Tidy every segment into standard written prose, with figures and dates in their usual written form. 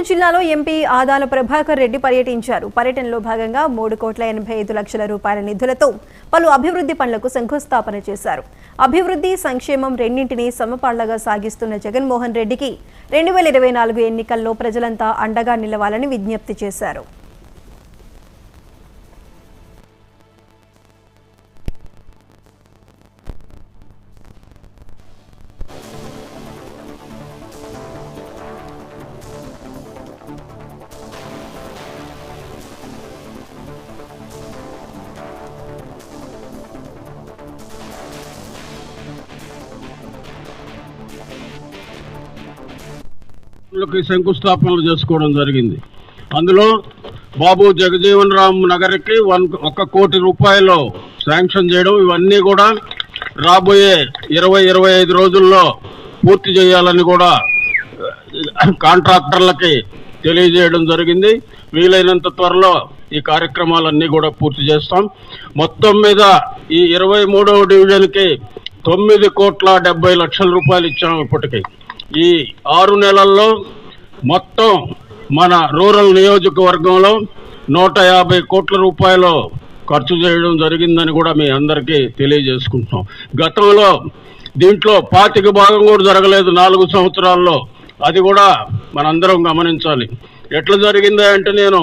జిల్లాలో ఎంపీ ఆదాల ప్రభాకర్ రెడ్డి పర్యటించారు. పర్యటనలో భాగంగా 3,85,00,000 రూపాయల నిధులతో పలు అభివృద్ధి పనులకు శంకుస్థాపన చేశారు. అభివృద్ధి, సంక్షేమం రెండింటినీ సమపాళ్లగా సాగిస్తున్న జగన్మోహన్ రెడ్డికి 2024 ఎన్నికల్లో ప్రజలంతా అండగా నిలవాలని విజ్ఞప్తి చేశారు. శంకుస్థాపనలు చేసుకోవడం జరిగింది. అందులో బాబు జగజీవన్ రామ్ నగర్కి 1 కోటి రూపాయలు శాంక్షన్ చేయడం, ఇవన్నీ కూడా రాబోయే 20-25 రోజుల్లో పూర్తి చేయాలని కూడా కాంట్రాక్టర్లకి తెలియజేయడం జరిగింది. వీలైనంత త్వరలో ఈ కార్యక్రమాలన్నీ కూడా పూర్తి చేస్తాం. మొత్తం మీద ఈ 23వ డివిజన్కి 9,70,00,000 రూపాయలు ఇచ్చాము. ఇప్పటికీ ఈ 6 నెలల్లో మొత్తం మన రూరల్ నియోజకవర్గంలో 150 కోట్ల రూపాయలు ఖర్చు చేయడం జరిగిందని కూడా మీ అందరికీ తెలియజేసుకుంటున్నాం. గతంలో దీంట్లో 25 భాగం కూడా జరగలేదు 4 సంవత్సరాల్లో. అది కూడా మనందరం గమనించాలి. ఎట్లా జరిగిందా అంటే, నేను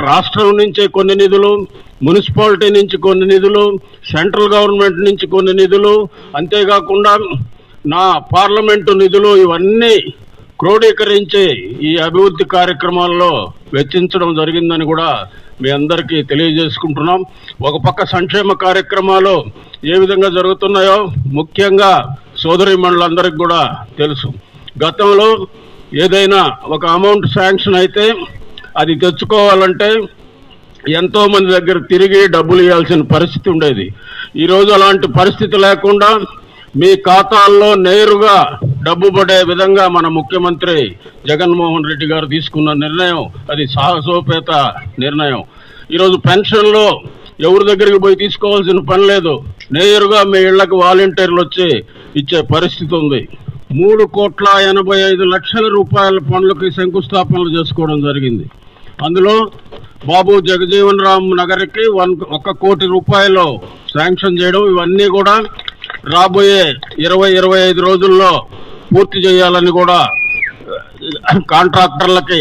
రాష్ట్రం నుంచి కొన్ని నిధులు, మున్సిపాలిటీ నుంచి కొన్ని నిధులు, సెంట్రల్ గవర్నమెంట్ నుంచి కొన్ని నిధులు, అంతేకాకుండా నా పార్లమెంటు నిధులు ఇవన్నీ క్రోడీకరించి ఈ అభివృద్ధి కార్యక్రమాల్లో వెచ్చించడం జరిగిందని కూడా మీ అందరికీ తెలియజేసుకుంటున్నాం. ఒక పక్క సంక్షేమ కార్యక్రమాలు ఏ విధంగా జరుగుతున్నాయో ముఖ్యంగా సోదరీమణులందరికీ కూడా తెలుసు. గతంలో ఏదైనా ఒక అమౌంట్ శాంక్షన్ అయితే అది తెచ్చుకోవాలంటే ఎంతో మంది దగ్గర తిరిగి డబ్బులు ఇవ్వాల్సిన పరిస్థితి ఉండేది. ఈరోజు అలాంటి పరిస్థితి లేకుండా మీ ఖాతాల్లో నేరుగా డబ్బు పడే విధంగా మన ముఖ్యమంత్రి జగన్మోహన్ రెడ్డి గారు తీసుకున్న నిర్ణయం అది సాహసోపేత నిర్ణయం. ఈరోజు పెన్షన్లో ఎవరి దగ్గరికి పోయి తీసుకోవాల్సిన పని లేదు, నేరుగా మీ ఇళ్లకు వాలంటీర్లు వచ్చి ఇచ్చే పరిస్థితి ఉంది. 3,85,00,000 రూపాయల పనులకి శంకుస్థాపనలు చేసుకోవడం జరిగింది. అందులో బాబు జగజీవన్ రామ్ నగర్కి 1 కోటి రూపాయలు శాంక్షన్ చేయడం, ఇవన్నీ కూడా రాబోయే 20-25 రోజుల్లో పూర్తి చేయాలని కూడా కాంట్రాక్టర్లకి